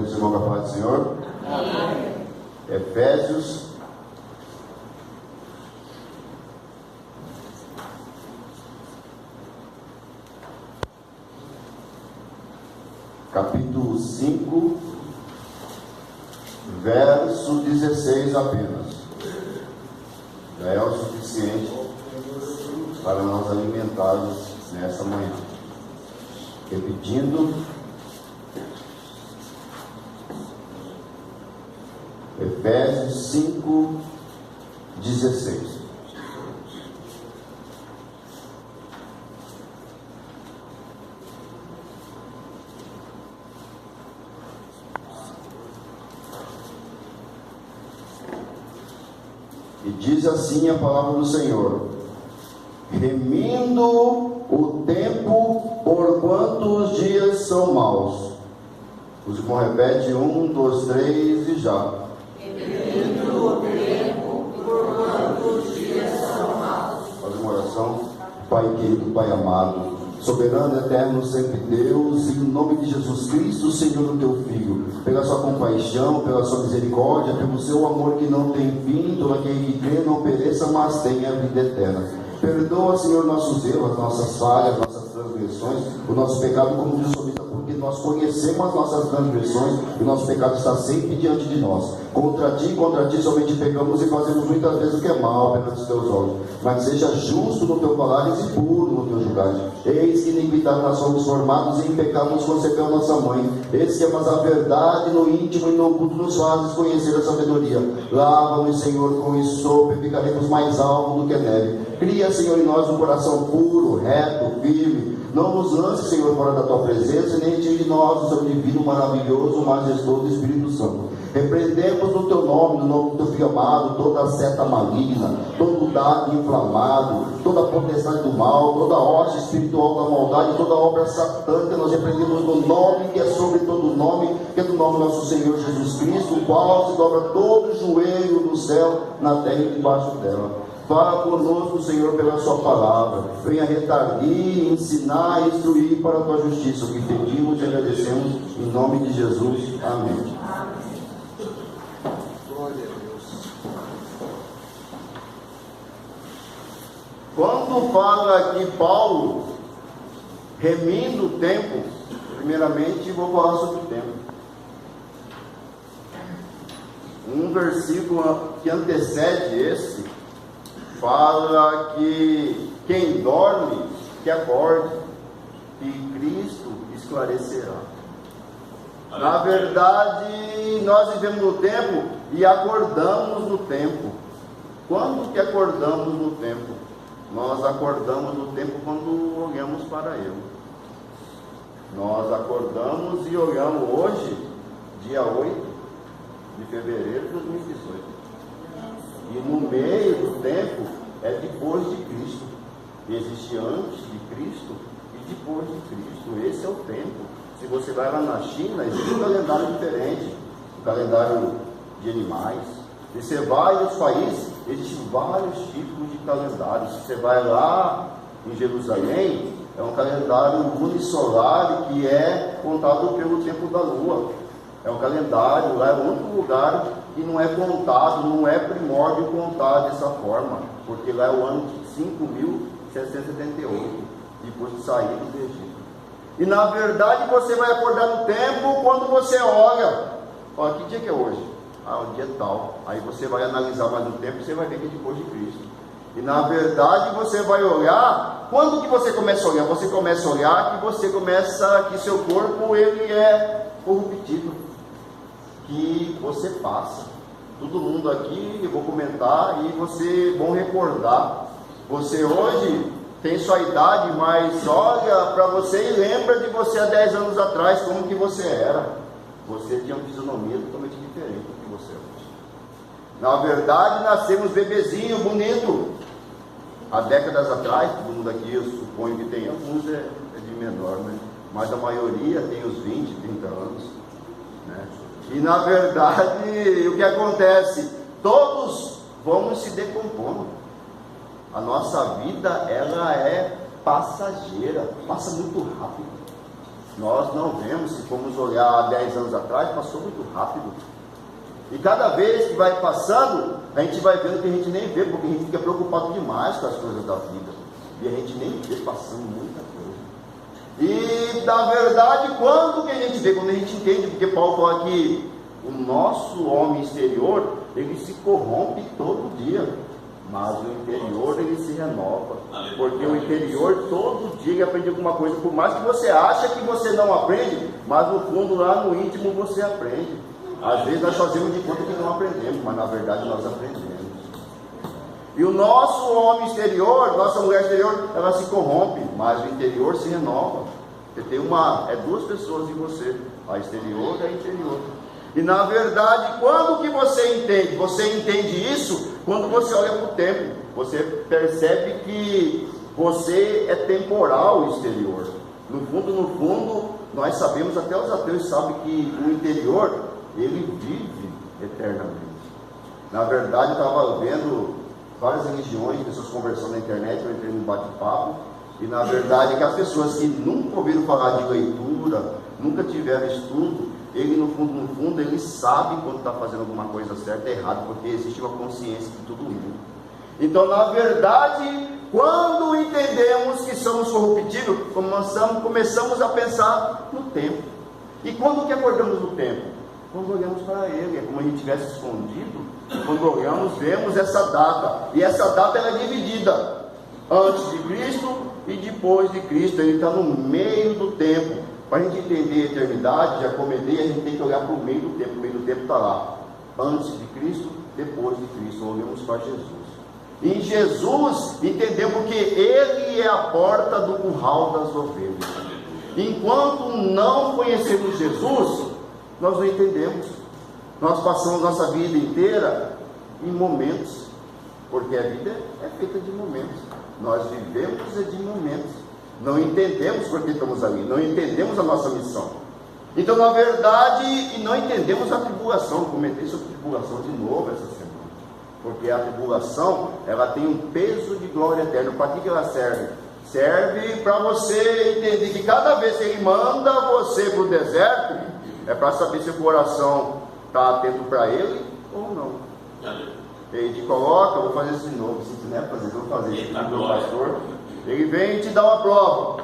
Cumprimento o irmão com a paz do Senhor. Amém. Efésios, capítulo 5, verso 16 apenas. Já é o suficiente para nós alimentarmos nessa manhã. Repetindo, Efésios 5, 16. E diz assim a palavra do Senhor: remindo o tempo, porquanto os dias são maus. Os irmãos repetem 1, 2, 3 e já. Remindo o tempo, porquanto os dias são maus. Faz uma oração. Pai querido, Pai amado, soberano, eterno, sempre Deus, em nome de Jesus Cristo, Senhor do teu Filho, pela sua compaixão, pela sua misericórdia, pelo seu amor que não tem fim, todo aquele que crê não pereça, mas tenha vida eterna. Perdoa, Senhor, nossos erros, as nossas falhas, nossas transgressões, o nosso pecado, como diz o salmista, porque nós conhecemos as nossas transgressões e o nosso pecado está sempre diante de nós. Contra ti somente pecamos e fazemos muitas vezes o que é mal perante os teus olhos. Mas seja justo no teu falares e puro no teu julgar. Eis que iniquidade nós somos formados e em pecado nos concebeu a nossa mãe. Eis que amas a verdade no íntimo e no oculto nos fazes conhecer a sabedoria. Lava-nos, Senhor, com esopo e ficaremos mais alvo do que a neve. Cria, Senhor, em nós um coração puro, reto, firme. Não nos lance, Senhor, fora da tua presença, nem tire de nós o seu divino, maravilhoso, majestoso Espírito Santo. Repreendemos no teu nome, no nome do teu Filho amado, toda seta maligna, todo dardo inflamado, toda potestade do mal, toda hoste espiritual da maldade, toda obra satânica. Nós repreendemos no nome que é sobre todo nome, que é do nome do nosso Senhor Jesus Cristo, o qual se dobra todo joelho no céu, na terra e debaixo dela. Fala conosco, Senhor, pela sua palavra. Venha retardir, ensinar e instruir para a tua justiça. O que pedimos e agradecemos em nome de Jesus. Amém. Glória a Deus. Quando fala aqui Paulo, remindo o tempo, primeiramente vou falar sobre o tempo. Um versículo que antecede esse, fala que quem dorme, que acorde, e Cristo esclarecerá. Na verdade, nós vivemos no tempo e acordamos no tempo. Quando que acordamos no tempo? Nós acordamos no tempo quando olhamos para Ele. Nós acordamos e olhamos hoje, dia 8 de fevereiro de 2018. E no meio do tempo é depois de Cristo. Existe antes de Cristo e depois de Cristo. Esse é o tempo. Se você vai lá na China, existe um calendário diferente, um calendário de animais. Se você vai nos países, existem vários tipos de calendários. Se você vai lá em Jerusalém, é um calendário unissolar que é contado pelo tempo da lua. É um calendário, lá é o único lugar que não é contado, não é primórdio contar dessa forma, porque lá é o ano de 5.778, depois de sair do Egito. E na verdade você vai acordar no tempo quando você olha, olha, que dia que é hoje? Ah, o dia tal. Aí você vai analisar mais o tempo e você vai ver que é depois de Cristo. E na verdade você vai olhar, quando que você começa a olhar? Você começa a olhar que seu corpo ele é corruptível, que você passa. Todo mundo aqui, eu vou comentar e vocês vão recordar. Você hoje tem sua idade, mas olha para você e lembra de você há 10 anos atrás, como que você era. Você tinha uma fisionomia totalmente diferente do que você é hoje. Na verdade, nascemos bebezinho, bonito. Há décadas atrás, todo mundo aqui, eu suponho que tem, alguns é de menor, né? Mas a maioria tem os 20, 30 anos, né? E na verdade, o que acontece? Todos vamos se decompondo. A nossa vida, ela é passageira, passa muito rápido. Nós não vemos, se formos olhar há 10 anos atrás, passou muito rápido. E cada vez que vai passando, a gente vai vendo que a gente nem vê, porque a gente fica preocupado demais com as coisas da vida. E a gente nem vê passando muita coisa. E na verdade, quando que a gente vê? Quando a gente entende, porque Paulo fala que o nosso homem exterior, ele se corrompe todo dia. Mas o interior ele se renova, porque o interior todo dia ele aprende alguma coisa, por mais que você ache que você não aprende, mas no fundo, lá no íntimo, você aprende. Às vezes nós fazemos de conta que não aprendemos, mas na verdade nós aprendemos. E o nosso homem exterior, nossa mulher exterior, ela se corrompe, mas o interior se renova. Você tem duas pessoas em você, a exterior e a interior. E na verdade, quando que você entende? Você entende isso quando você olha para o tempo. Você percebe que você é temporal o exterior. No fundo, nós sabemos, até os ateus sabem que o interior, ele vive eternamente. Na verdade, eu estava vendo várias religiões, pessoas conversando na internet, eu entrei num bate-papo, e na verdade, que as pessoas que nunca ouviram falar de leitura, nunca tiveram estudo, ele no fundo, ele sabe quando está fazendo alguma coisa certa e errada, porque existe uma consciência de todo mundo. Então, na verdade, quando entendemos que somos corruptíveis, começamos a pensar no tempo. E quando que acordamos no tempo? Quando olhamos para ele, é como a gente tivesse escondido. Quando olhamos, vemos essa data, e essa data ela é dividida antes de Cristo e depois de Cristo. Ele está no meio do tempo. Para a gente entender a eternidade, já comentei, a gente tem que olhar para o meio do tempo. O meio do tempo está lá, antes de Cristo, depois de Cristo. Olhamos para Jesus. E em Jesus, entendemos que Ele é a porta do curral das ovelhas. Enquanto não conhecemos Jesus, nós não entendemos. Nós passamos nossa vida inteira em momentos, porque a vida é feita de momentos. Nós vivemos de momentos. Não entendemos por que estamos ali, não entendemos a nossa missão. Então, na verdade, e não entendemos a tribulação. Comentei sobre tribulação de novo essa semana, porque a tribulação, ela tem um peso de glória eterna. Para que ela serve? Serve para você entender que cada vez que Ele manda você para o deserto, é para saber se o coração está atento para Ele ou não. Ele te coloca, vou fazer isso de novo, se não é fazer, vou fazer isso com o meu pastor. Ele vem e te dá uma prova.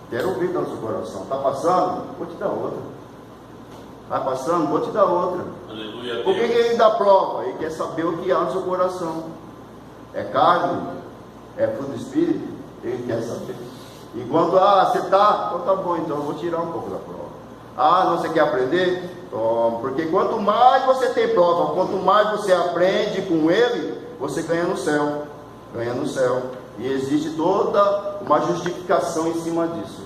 Quero ouvir no seu coração. Está passando? Vou te dar outra. Está passando? Vou te dar outra. Aleluia. Por que ele dá prova? Ele quer saber o que há no seu coração. É carne? É fruto do Espírito? Ele quer saber. E quando, você está, então tá bom, então eu vou tirar um pouco da prova. Não, você quer aprender? Toma. Porque quanto mais você tem prova, quanto mais você aprende com ele, você ganha no céu. Ganha no céu. E existe toda uma justificação em cima disso.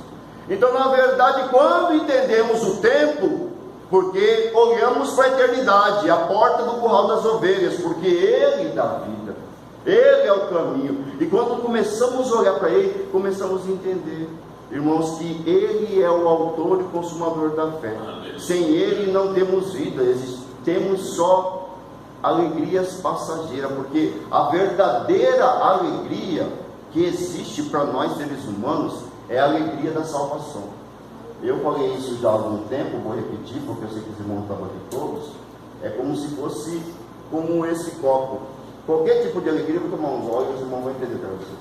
Então, na verdade, quando entendemos o tempo, porque olhamos para a eternidade, a porta do curral das ovelhas, porque Ele dá vida, Ele é o caminho. E quando começamos a olhar para Ele, começamos a entender, irmãos, que Ele é o autor e consumador da fé. Sem Ele não temos vida, temos só alegrias passageiras, porque a verdadeira alegria que existe para nós seres humanos é a alegria da salvação. Eu falei isso já há algum tempo, vou repetir, porque eu sei que os irmãos estavam aqui todos. É como se fosse como esse copo. Qualquer tipo de alegria, eu vou tomar uns olhos, os irmãos vão entender para você.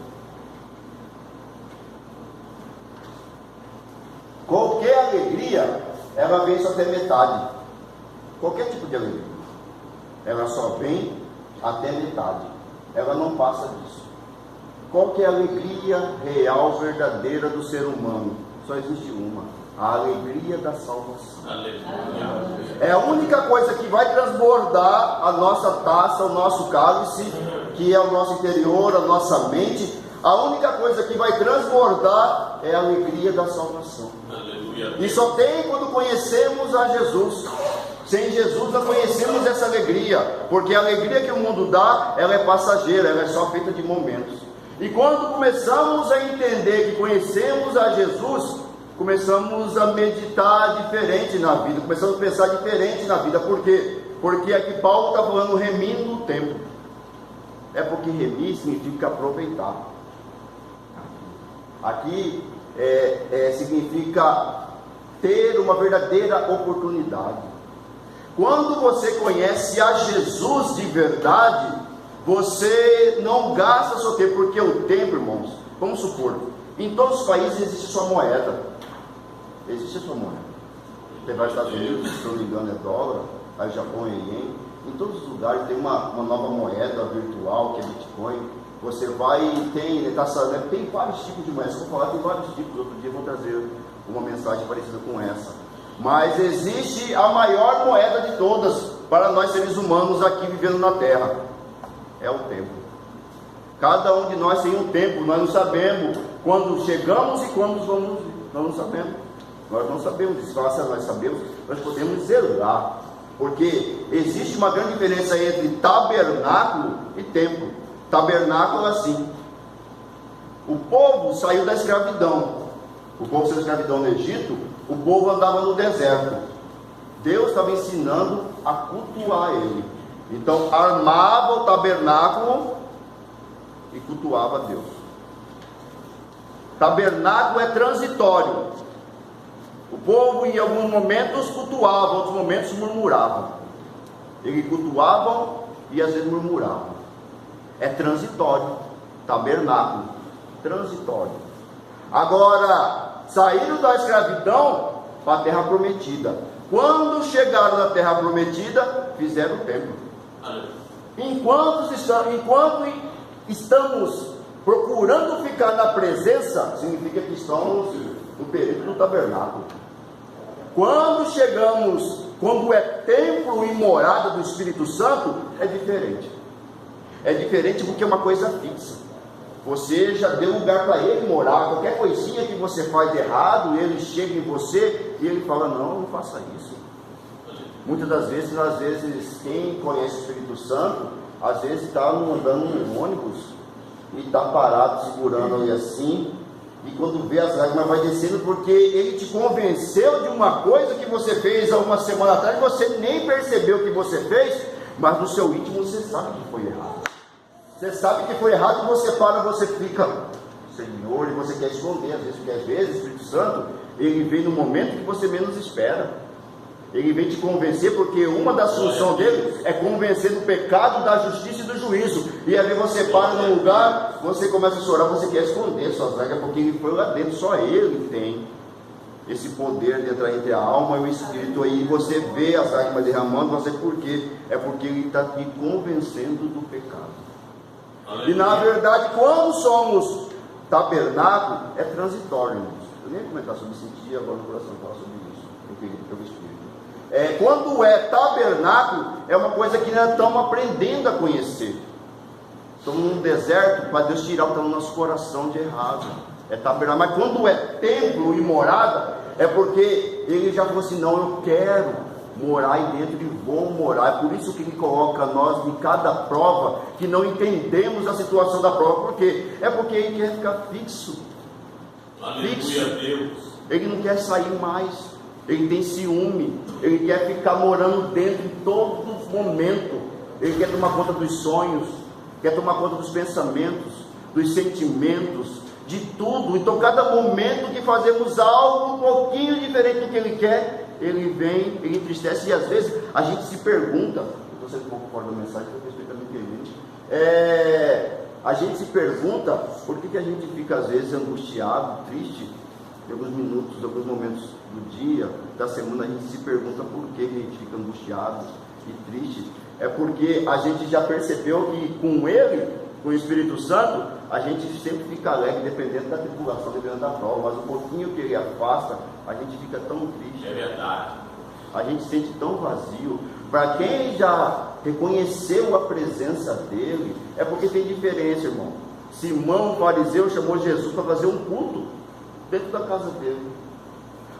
Qualquer alegria, ela vem só até metade. Qualquer tipo de alegria, ela só vem até metade. Ela não passa disso. Qual que é a alegria real, verdadeira do ser humano? Só existe uma: a alegria da salvação. Aleluia. É a única coisa que vai transbordar a nossa taça, o nosso cálice, que é o nosso interior, a nossa mente. A única coisa que vai transbordar é a alegria da salvação. Aleluia. E só tem quando conhecemos a Jesus. Sem Jesus não conhecemos essa alegria, porque a alegria que o mundo dá, ela é passageira, ela é só feita de momentos. E quando começamos a entender que conhecemos a Jesus, começamos a meditar diferente na vida, começamos a pensar diferente na vida. Por quê? Porque aqui Paulo está falando remindo o tempo. É porque remir significa aproveitar. Aqui significa ter uma verdadeira oportunidade. Quando você conhece a Jesus de verdade, você não gasta seu tempo, porque o tempo, irmãos, vamos supor, em todos os países existe sua moeda. Existe a sua moeda. Você vai aos Estados Unidos, se não me engano é dólar, aí Japão é ien. Em todos os lugares tem uma nova moeda virtual, que é Bitcoin. Você vai e tem vários tipos de moedas. Se eu falar, tem vários tipos. Outro dia eu vou trazer uma mensagem parecida com essa. Mas existe a maior moeda de todas para nós seres humanos aqui vivendo na Terra. É o tempo. Cada um de nós tem um tempo. Nós não sabemos quando chegamos e quando vamos. Nós não sabemos. Nós não sabemos. Se nós sabemos, nós podemos zelar. Porque existe uma grande diferença entre tabernáculo e templo. Tabernáculo é assim. O povo saiu da escravidão. O povo saiu da escravidão no Egito. O povo andava no deserto. Deus estava ensinando a cultuar ele. Então armava o tabernáculo e cultuava Deus. Tabernáculo é transitório. O povo em alguns momentos cultuava, em outros momentos murmurava. Eles cultuavam e às vezes murmuravam. É transitório. Tabernáculo, transitório. Agora, saíram da escravidão para a terra prometida. Quando chegaram na terra prometida, fizeram o templo. Enquanto estamos procurando ficar na presença, significa que estamos no período do tabernáculo. Quando é templo e morada do Espírito Santo, é diferente. É diferente porque é uma coisa fixa. Você já deu lugar para ele morar. Qualquer coisinha que você faz de errado, ele chega em você e ele fala: não faça isso. Muitas das vezes, quem conhece o Espírito Santo, às vezes está andando num ônibus e está parado, segurando ali assim, e quando vê as lágrimas vai descendo, porque ele te convenceu de uma coisa que você fez há uma semana atrás, você nem percebeu que você fez, mas no seu íntimo você sabe que foi errado. Você sabe que foi errado e você para, você fica, Senhor, e você quer esconder, porque às vezes o Espírito Santo, ele vem no momento que você menos espera. Ele vem te convencer, porque uma das funções dele é convencer do pecado, da justiça e do juízo. E aí você para num lugar, você começa a chorar, você quer esconder suas lágrimas, porque ele foi lá dentro, só ele tem esse poder de entrar entre a alma e o espírito. Aí você vê as lágrimas derramando, você por quê? É porque ele está te convencendo do pecado. E na verdade, quando somos tabernáculo, é transitório. Eu nem ia comentar sobre isso, sentir agora no coração falar sobre isso, pelo Espírito. Quando é tabernáculo, é uma coisa que nós estamos aprendendo a conhecer. Estamos num deserto para Deus tirar o que está no nosso coração de errado. É tabernáculo. Mas quando é templo e morada, é porque ele já falou assim: não, eu quero morar aí dentro e vou morar. É por isso que ele coloca nós em cada prova, que não entendemos a situação da prova. Por quê? É porque ele quer ficar fixo. Aleluia, Deus. Ele não quer sair mais. Ele tem ciúme, ele quer ficar morando dentro em todo momento. Ele quer tomar conta dos sonhos, quer tomar conta dos pensamentos, dos sentimentos, de tudo. Então cada momento que fazemos algo um pouquinho diferente do que ele quer, ele vem, ele entristece. E às vezes a gente se pergunta, eu estou sendo um pouco fora da mensagem, porque eu respeito a minha internet. A gente se pergunta por que a gente fica às vezes angustiado, triste. Em alguns minutos, em alguns momentos do dia, da semana, a gente se pergunta por que a gente fica angustiado e triste. É porque a gente já percebeu que com ele, com o Espírito Santo, a gente sempre fica alegre, dependendo da tribulação, dependendo da prova. Mas um pouquinho que ele afasta, a gente fica tão triste. É verdade. A gente se sente tão vazio. Para quem já reconheceu a presença dele, é porque tem diferença, irmão. Simão, o fariseu, chamou Jesus para fazer um culto dentro da casa dele.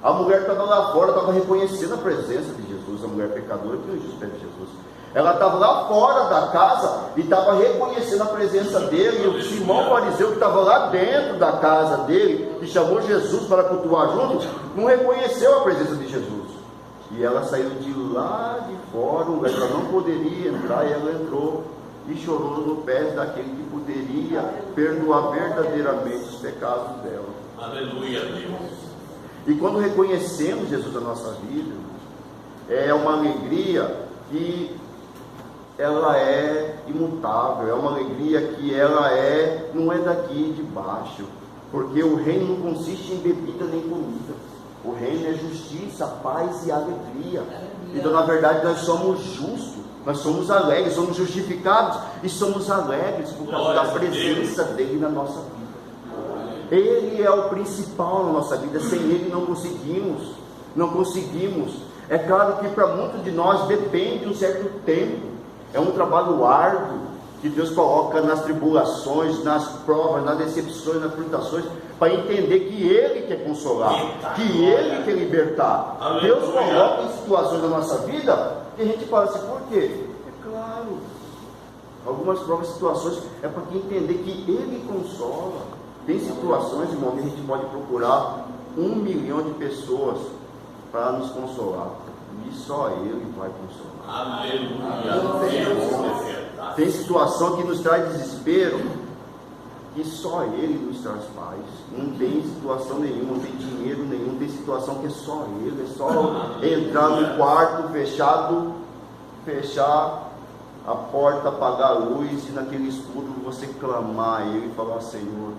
A mulher estava lá fora, estava reconhecendo a presença de Jesus. A mulher pecadora que hoje espera Jesus. Ela estava lá fora da casa e estava reconhecendo a presença dele. E o Simão fariseu, que estava lá dentro da casa dele, que chamou Jesus para cultuar junto, não reconheceu a presença de Jesus. E ela saiu de lá de fora, um lugar que ela não poderia entrar, e ela entrou e chorou no pé daquele que poderia perdoar verdadeiramente os pecados dela. Aleluia, Deus. E quando reconhecemos Jesus na nossa vida, é uma alegria que ela é imutável, é uma alegria que ela não é daqui de baixo, porque o reino não consiste em bebida nem comida. O reino é justiça, paz e alegria. Então, na verdade, nós somos justos, nós somos alegres, somos justificados e somos alegres por causa da presença dele na nossa vida. Ele é o principal na nossa vida, sem ele não conseguimos. É claro que para muitos de nós depende de um certo tempo, é um trabalho árduo que Deus coloca nas tribulações, nas provas, nas decepções, nas tentações, para entender que Ele quer consolar, que Ele quer libertar. Deus coloca em situações da nossa vida que a gente fala assim, por quê? É claro, algumas provas e situações é para entender que Ele consola. Tem situações, irmão, que a gente pode procurar 1 milhão de pessoas para nos consolar, e só Ele vai consolar. Aleluia. Tem situação que nos traz desespero, que só Ele nos traz paz. Não tem situação nenhuma, não tem dinheiro nenhum, tem situação que é só Ele, é só entrar no quarto fechado, fechar a porta, apagar a luz e naquele escuro você clamar a Ele e falar, Senhor,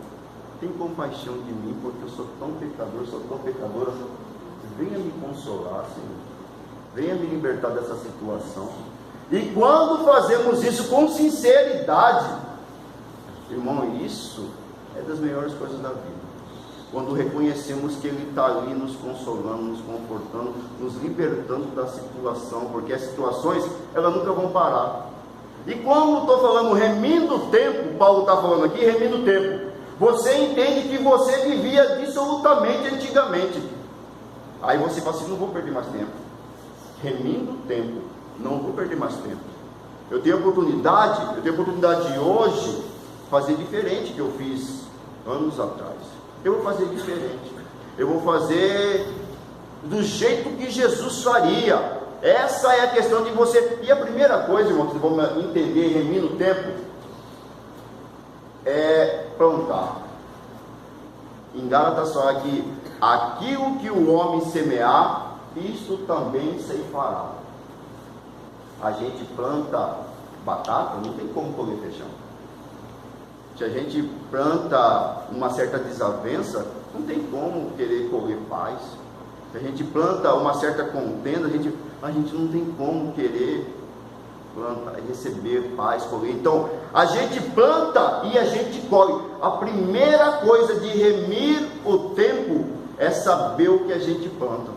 tem compaixão de mim, porque eu sou tão pecador, sou tão pecadora, venha me consolar, Senhor, venha me libertar dessa situação. E quando fazemos isso com sinceridade, irmão, isso é das melhores coisas da vida. Quando reconhecemos que Ele está ali nos consolando, nos confortando, nos libertando da situação, porque as situações, elas nunca vão parar. E quando estou falando remindo o tempo, Paulo está falando aqui, remindo o tempo, você entende que você vivia dissolutamente antigamente. Aí você fala assim, não vou perder mais tempo. Remindo o tempo, não vou perder mais tempo. Eu tenho oportunidade de hoje fazer diferente que eu fiz anos atrás. Eu vou fazer diferente. Eu vou fazer do jeito que Jesus faria. Essa é a questão de você. E a primeira coisa, irmão, que vamos entender, remindo o tempo, é plantar. Em Gálatas fala que aquilo que o homem semear, isto também ceifará. A gente planta batata, não tem como colher feijão. Se a gente planta uma certa desavença, não tem como querer colher paz. Se a gente planta uma certa contenda, a gente não tem como querer plantar, receber paz, colher. Então, a gente planta e a gente colhe. A primeira coisa de remir o tempo é saber o que a gente planta.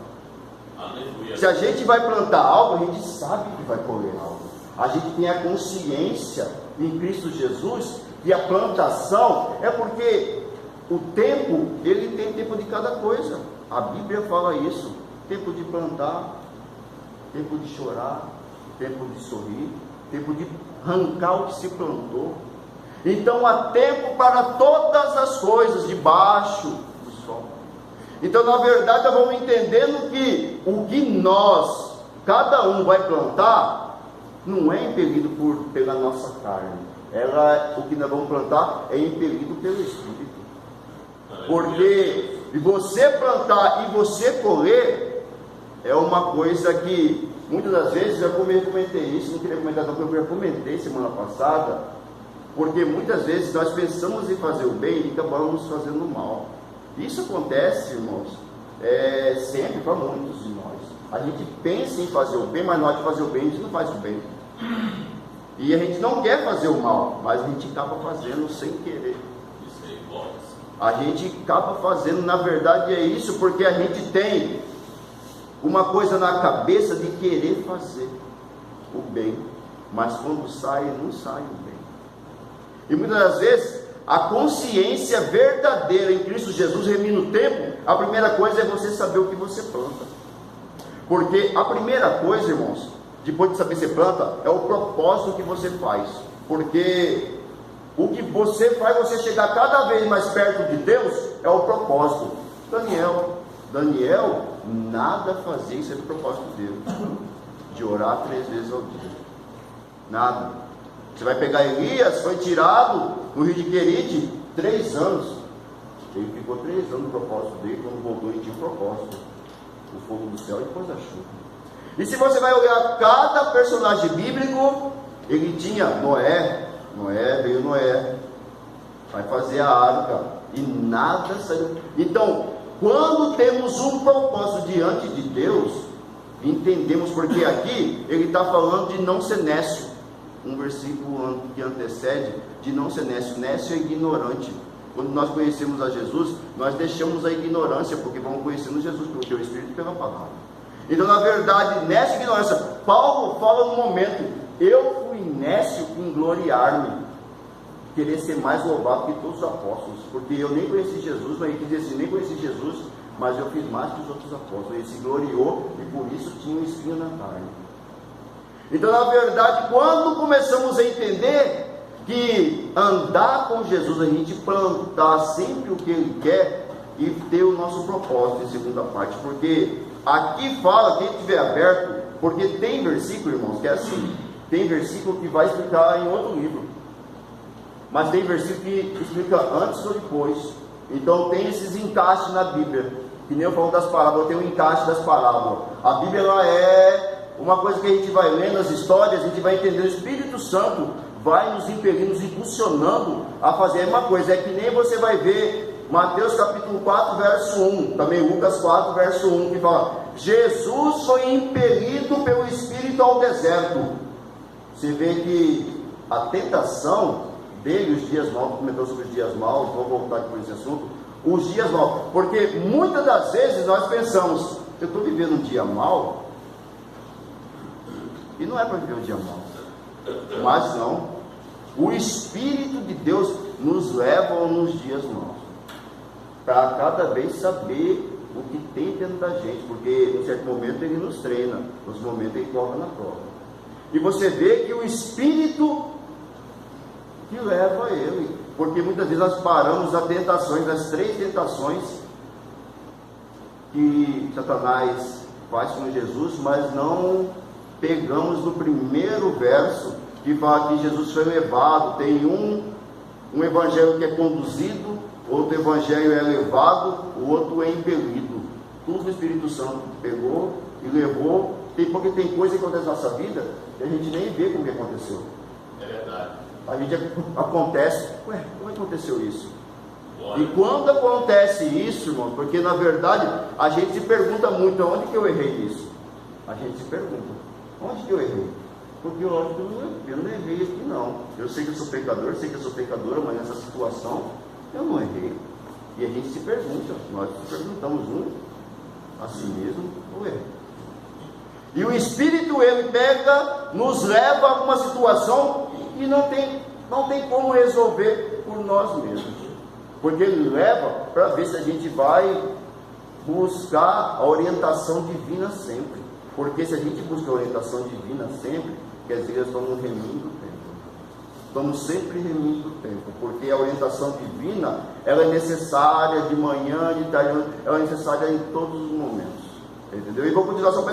Aleluia. Se a gente vai plantar algo, a gente sabe que vai colher algo. A gente tem a consciência em Cristo Jesus que a plantação é porque o tempo, ele tem tempo de cada coisa. A Bíblia fala isso. Tempo de plantar, tempo de chorar, tempo de sorrir, tempo de arrancar o que se plantou. Então há tempo para todas as coisas debaixo do sol. Então, na verdade, nós vamos entendendo que o que nós, cada um vai plantar, não é impelido pela nossa carne. O que nós vamos plantar é impelido pelo Espírito. Porque você plantar e você colher é uma coisa que muitas das vezes eu comentei isso, não queria comentar não, porque eu já comentei semana passada, porque muitas vezes nós pensamos em fazer o bem e acabamos fazendo o mal. Isso acontece, irmãos, sempre para muitos de nós. A gente pensa em fazer o bem, mas na hora de fazer o bem, a gente não faz o bem. E a gente não quer fazer o mal, mas a gente acaba fazendo sem querer. A gente acaba fazendo, na verdade é isso, porque a gente tem uma coisa na cabeça de querer fazer o bem, mas quando sai, não sai o bem. E muitas das vezes, a consciência verdadeira em Cristo Jesus, remina o tempo, a primeira coisa é você saber o que você planta. Porque a primeira coisa, irmãos, depois de saber se planta, é o propósito que você faz. Porque o que você faz você chegar cada vez mais perto de Deus é o propósito. Daniel nada fazia, isso é o propósito dele, de orar 3 vezes ao dia. Nada. Você vai pegar Elias, foi tirado no rio de Querite, 3 anos. Ele ficou 3 anos no propósito dele, quando voltou ele tinha um propósito. O fogo do céu e depois a chuva. E se você vai olhar cada personagem bíblico, ele tinha Noé, veio Noé, vai fazer a arca, e nada saiu. Então, quando temos um propósito diante de Deus, entendemos, porque aqui ele está falando de não ser nécio, um versículo que antecede, de não ser nécio. Nécio é ignorante. Quando nós conhecemos a Jesus, nós deixamos a ignorância, porque vamos conhecendo Jesus pelo teu Espírito e pela palavra. Então, na verdade, nessa ignorância, Paulo fala no momento: eu fui nécio em gloriar-me, querer ser mais louvado que todos os apóstolos, porque eu nem conheci Jesus, mas ele quis dizer assim, nem conheci Jesus, mas eu fiz mais que os outros apóstolos. Ele se gloriou e por isso tinha um espinho na carne. Então, na verdade, quando começamos a entender que andar com Jesus, a gente plantar sempre o que Ele quer e ter o nosso propósito em segunda parte, porque aqui fala, quem tiver aberto, porque tem versículo, irmãos, que é assim, tem versículo que vai explicar em outro livro, mas tem versículo que explica antes ou depois. Então tem esses encaixes na Bíblia, que nem eu falo das parábolas, tem um encaixe das parábolas. A Bíblia, ela é uma coisa que a gente vai lendo as histórias, a gente vai entender, o Espírito Santo vai nos impelindo, nos impulsionando a fazer a mesma coisa. É que nem você vai ver Mateus capítulo 4, verso 1, também Lucas 4, verso 1, que fala: Jesus foi impelido pelo Espírito ao deserto. Você vê que a tentação dele, os dias maus, comentou sobre os dias maus, vou voltar aqui por esse assunto, os dias maus, porque muitas das vezes nós pensamos, eu estou vivendo um dia mau, e não é para viver um dia mau, mas não, o Espírito de Deus nos leva nos dias maus, para cada vez saber o que tem dentro da gente, porque em certo momento ele nos treina, em outros momentos ele coloca na prova, e você vê que o Espírito que leva ele, porque muitas vezes nós paramos nas tentações, nas 3 tentações que Satanás faz com Jesus, mas não pegamos no primeiro verso, que fala que Jesus foi levado. Tem um evangelho que é conduzido, outro evangelho é levado, o outro é impelido. Tudo o Espírito Santo pegou e levou, porque tem coisa que acontece na nossa vida que a gente nem vê como que aconteceu. É verdade. A gente acontece, como aconteceu isso? E quando acontece isso, irmão, porque na verdade a gente se pergunta muito, onde que eu errei nisso? A gente se pergunta, onde que eu errei? Porque eu acho que eu não errei aqui não. Eu sei que eu sou pecador, sei que eu sou pecadora, mas nessa situação eu não errei. E a gente se pergunta, nós se perguntamos a si mesmo, ou errei? E o Espírito, ele pega, nos leva a uma situação e não tem como resolver por nós mesmos, porque ele leva para ver se a gente vai buscar a orientação divina sempre, porque se a gente busca a orientação divina sempre, quer dizer, nós estamos remindo o tempo, estamos sempre remindo o tempo, porque a orientação divina, ela é necessária de manhã, de tarde, ela é necessária em todos os momentos, entendeu? E vou continuar só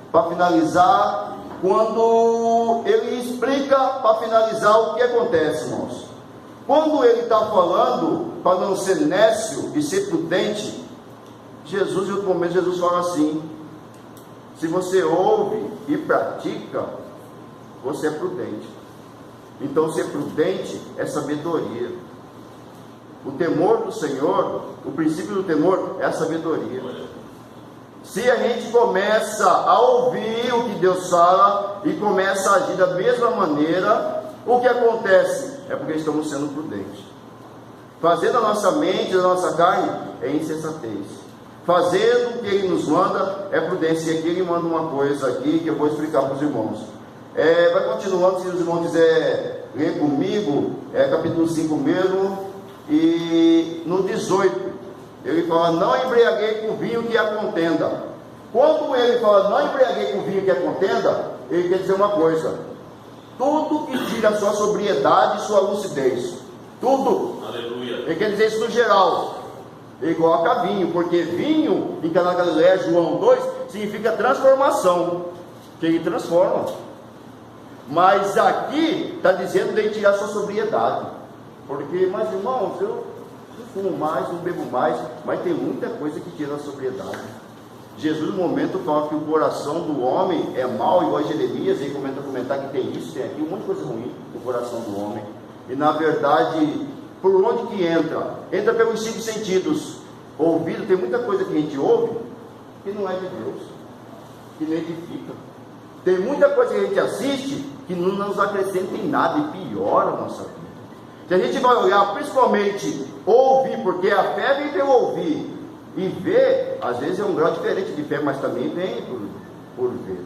para finalizar, quando ele explica, para finalizar, o que acontece, irmãos. Quando ele está falando para não ser nécio e ser prudente, Jesus, em outro momento, Jesus fala assim: se você ouve e pratica, você é prudente. Então, ser prudente é sabedoria. O temor do Senhor, o princípio do temor é a sabedoria. Se a gente começa a ouvir o que Deus fala e começa a agir da mesma maneira, o que acontece? É porque estamos sendo prudentes. Fazer da nossa mente, da nossa carne, é insensatez. Fazendo o que Ele nos manda, é prudência. E aqui Ele manda uma coisa aqui que eu vou explicar para os irmãos. Vai continuando, se os irmãos quiserem ler comigo, capítulo 5 mesmo, e no 18. Ele fala: não embriaguei com vinho que é contenda. Quando ele fala não embriaguei com vinho que é contenda, ele quer dizer uma coisa: tudo que tira a sua sobriedade e sua lucidez, tudo. Aleluia. Ele quer dizer isso no geral. Ele coloca vinho, porque vinho, em Caná da Galileia, João 2, significa transformação, que ele transforma. Mas aqui está dizendo de tirar a sua sobriedade, porque, mas irmãos, Não fumo mais, não bebo mais, mas tem muita coisa que tira a sobriedade. Jesus, no momento, fala que o coração do homem é mau, igual a Jeremias, ele começa a comentar que tem isso, tem aquilo, um monte de coisa ruim no coração do homem. E na verdade, por onde que entra? Entra pelos 5 sentidos. Ouvido, tem muita coisa que a gente ouve que não é de Deus, que não edifica. Tem muita coisa que a gente assiste que não nos acrescenta em nada e piora a nossa vida. Se a gente vai olhar, principalmente ouvir, porque a fé vem pelo ouvir, e ver, às vezes é um grau diferente de fé, mas também vem por ver.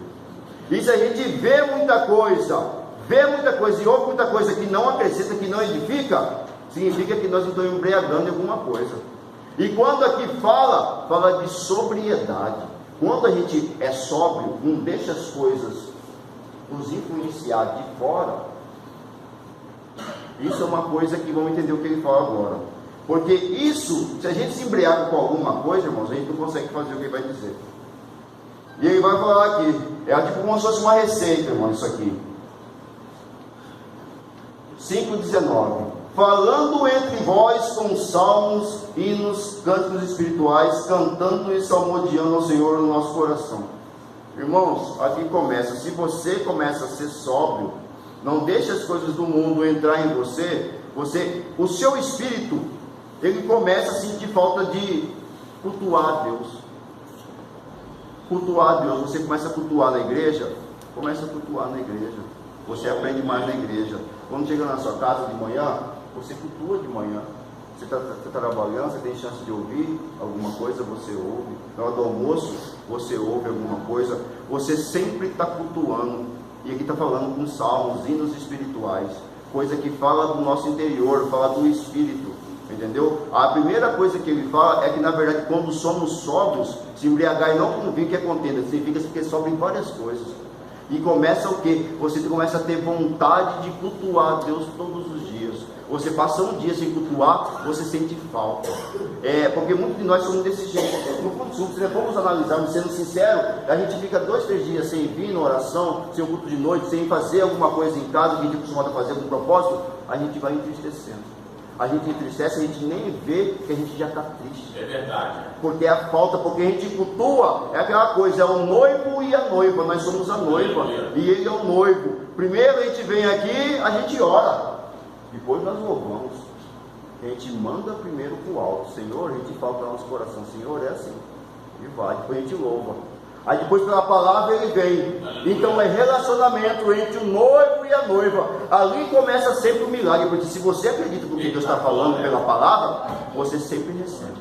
E se a gente vê muita coisa e ouve muita coisa que não acrescenta, que não edifica, significa que nós estamos embriagando em alguma coisa. E quando aqui fala de sobriedade. Quando a gente é sóbrio, não deixa as coisas nos influenciar de fora, isso é uma coisa que vamos entender o que ele fala agora. Porque isso, se a gente se embriaga com alguma coisa, irmãos, a gente não consegue fazer o que ele vai dizer. E ele vai falar aqui, é tipo como se fosse uma receita, irmão, isso aqui. 5,19. Falando entre vós com salmos, hinos, cânticos espirituais, cantando e salmodiando ao Senhor no nosso coração. Irmãos, aqui começa, se você começa a ser sóbrio, não deixe as coisas do mundo entrar em você, o seu espírito, ele começa a sentir falta de cultuar a Deus. Cultuar a Deus, você começa a cultuar na igreja, você aprende mais na igreja. Quando chega na sua casa de manhã, você cultua de manhã. Você está trabalhando, você tem chance de ouvir alguma coisa, você ouve. Na hora do almoço, você ouve alguma coisa. Você sempre está cultuando. E aqui está falando com salmos, hinos espirituais. Coisa que fala do nosso interior, fala do espírito. Entendeu? A primeira coisa que ele fala é que, na verdade, quando somos sóbrios, se embriagar e não com vinho que é contenda, significa que sobra em várias coisas. E começa o quê? Você começa a ter vontade de cultuar a Deus todos os dias. Você passa um dia sem cultuar, você sente falta. Porque muitos de nós somos desse jeito. No culto, se vamos analisar, sendo sincero, a gente fica 2, 3 dias sem vir na oração, sem o culto de noite, sem fazer alguma coisa em casa que a gente costuma fazer com propósito, a gente vai entristecendo. A gente entristece, a gente nem vê que a gente já está triste. É verdade. Porque é a falta, porque a gente cultua, é aquela coisa, é o noivo e a noiva, nós somos a noiva, e ele é o noivo. Primeiro a gente vem aqui, a gente ora, depois nós louvamos. A gente manda primeiro para o alto, Senhor, a gente fala para o nosso coração, Senhor, é assim, e vai, depois a gente louva. Aí depois pela palavra ele vem. Então é relacionamento entre o noivo e a noiva. Ali começa sempre o milagre, porque se você acredita no que Deus está falando pela palavra, você sempre recebe.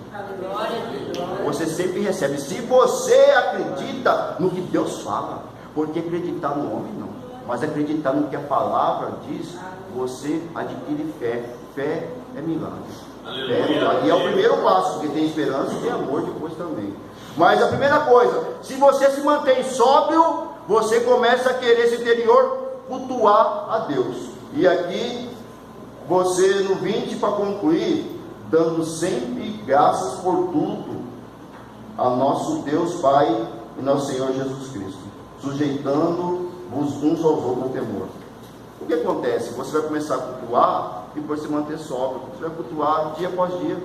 Você sempre recebe. Se você acredita no que Deus fala, porque acreditar no homem não, mas acreditar no que a palavra diz, você adquire fé. Fé é milagre. Fé é milagre. E é o primeiro passo, porque tem esperança e tem amor depois também. Mas a primeira coisa, se você se mantém sóbrio, você começa a querer esse interior cultuar a Deus. E aqui, você no 20, para concluir, dando sempre graças por tudo a nosso Deus Pai e nosso Senhor Jesus Cristo, sujeitando-vos uns aos outros no temor. O que acontece? Você vai começar a cultuar e depois se manter sóbrio. Você vai cultuar dia após dia,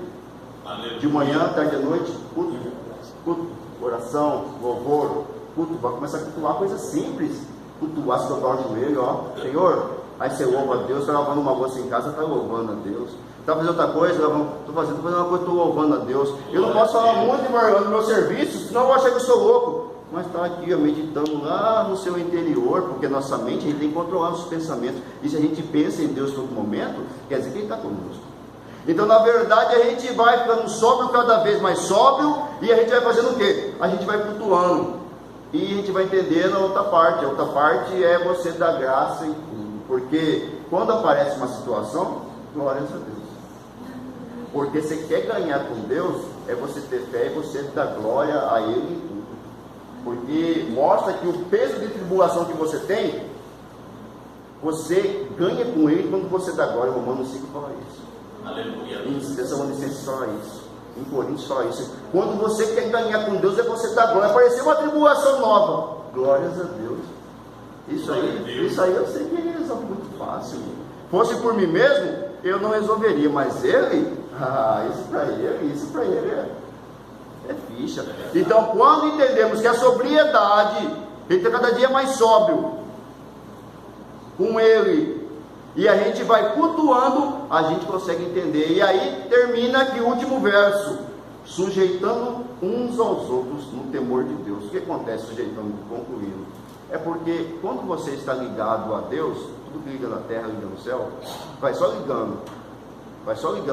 de manhã, tarde à noite, culto, oração, louvor, culto, vai começar a cultuar coisas simples, cultuar, se dobrar o joelho, Senhor, aí você louva a Deus, está lavando uma louça em casa, está louvando a Deus, está fazendo outra coisa, estou fazendo uma coisa, estou louvando a Deus. Eu não posso falar muito no meu serviço, senão eu vou achar que eu sou louco, mas está aqui meditando lá no seu interior, porque nossa mente, a gente tem que controlar os pensamentos, e se a gente pensa em Deus todo momento, quer dizer que Ele está conosco. Então, na verdade, a gente vai ficando sóbrio, cada vez mais sóbrio, e a gente vai fazendo o quê? A gente vai cultuando, e a gente vai entendendo a outra parte. A outra parte é você dar graça em tudo, porque quando aparece uma situação, glórias a Deus. Porque você quer ganhar com Deus, é você ter fé e você dar glória a Ele em tudo. Porque mostra que o peso de tribulação que você tem, você ganha com Ele quando você dá glória. Romanos 5 fala isso. Aleluia. Em Tessalonicenses só isso. Em Coríntios só isso. Quando você quer ganhar com Deus, é você dar glória. Apareceu uma tribulação nova. Glórias a Deus. Isso aí eu sei que resolve muito fácil. Fosse por mim mesmo, eu não resolveria, mas ele, isso para ele é ficha. Então, quando entendemos que a sobriedade, ele está cada dia mais sóbrio com ele, e a gente vai cultuando, a gente consegue entender. E aí termina aqui o último verso: sujeitando uns aos outros no temor de Deus. O que acontece sujeitando, concluindo? É porque quando você está ligado a Deus, tudo que liga na terra, liga no céu, vai só ligando,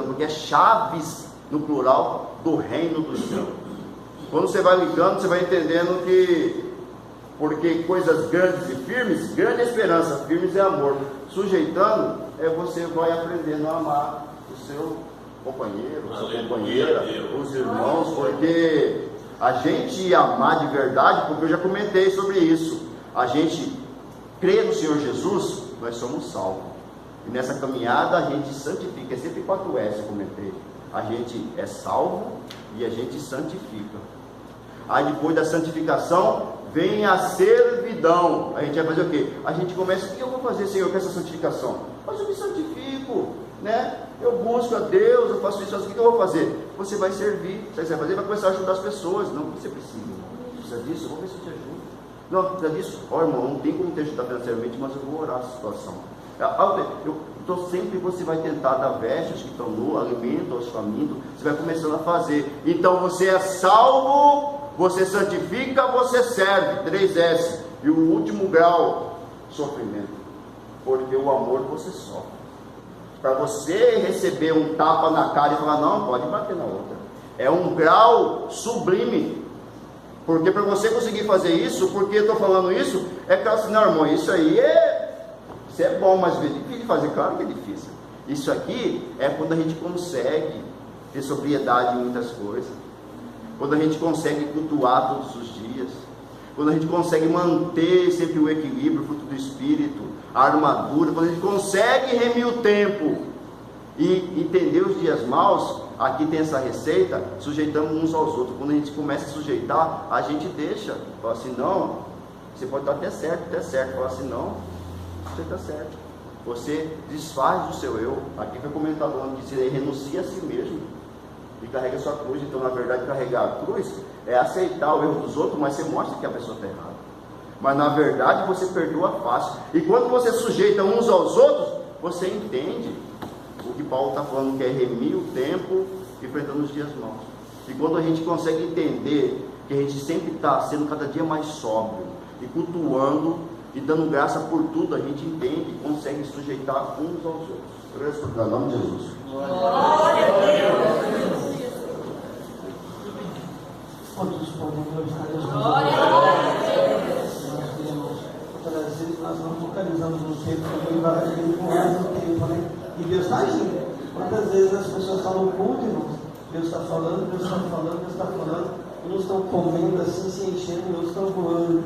porque é chaves, no plural, do reino do céu. Quando você vai ligando, você vai entendendo que, porque coisas grandes e firmes, grande esperança, firmes é amor. Sujeitando, você vai aprendendo a amar o seu companheiro, a sua companheira, os irmãos, porque a gente amar de verdade, porque eu já comentei sobre isso, a gente crê no Senhor Jesus, nós somos salvos. E nessa caminhada a gente santifica, é sempre 4S, eu comentei. A gente é salvo e a gente santifica. Aí depois da santificação vem a servidão. A gente vai fazer o quê? A gente começa: o que eu vou fazer, Senhor, com essa santificação? Mas eu me santifico, né? Eu busco a Deus, eu faço isso, o que eu vou fazer? Você vai servir, você vai fazer, vai começar a ajudar as pessoas. Não que você precisa disso, eu vou ver se eu te ajudo. Não, precisa disso? Irmão, não tem como te ajudar financeiramente, mas eu vou orar a situação. Então sempre você vai tentar dar vestes que estão nu, alimento aos famintos, você vai começando a fazer. Então você é salvo, você santifica, você serve, 3S. E o último grau, sofrimento, porque o amor você sofre. Para você receber um tapa na cara e falar: não, pode bater na outra, é um grau sublime. Porque para você conseguir fazer isso, porque eu estou falando isso, é que assim: não, irmão, isso aí isso é bom, mas é difícil de fazer. Claro que é difícil. Isso aqui é quando a gente consegue ter sobriedade em muitas coisas, quando a gente consegue cultuar todos os dias, quando a gente consegue manter sempre o equilíbrio, o fruto do Espírito, a armadura, quando a gente consegue remir o tempo e entender os dias maus. Aqui tem essa receita: sujeitamos uns aos outros. Quando a gente começa a sujeitar, a gente deixa, fala assim: não, você pode estar até certo, fala assim: não, você está certo, você desfaz do seu eu. Aqui foi comentado antes que você renuncia a si mesmo e carrega a sua cruz. Então, na verdade, carregar a cruz é aceitar o erro dos outros, mas você mostra que a pessoa está errada. Mas na verdade você perdoa fácil. E quando você sujeita uns aos outros, você entende o que Paulo está falando, que é remir o tempo, enfrentando os dias maus. E quando a gente consegue entender que a gente sempre está sendo cada dia mais sóbrio e cultuando e dando graça por tudo, a gente entende e consegue sujeitar uns aos outros. Em nome de Jesus. Glória a Deus. Quantos podem glorificar Deus? Glória a Deus. Nós queremos trazer, nós não focalizamos no tempo, também vai vir com mais no tempo, né? E Deus está agindo. Quantas vezes as pessoas falam culto, irmãos? Deus está falando, Deus está falando, Deus está falando, e não estão comendo assim, se enchendo, não estão voando.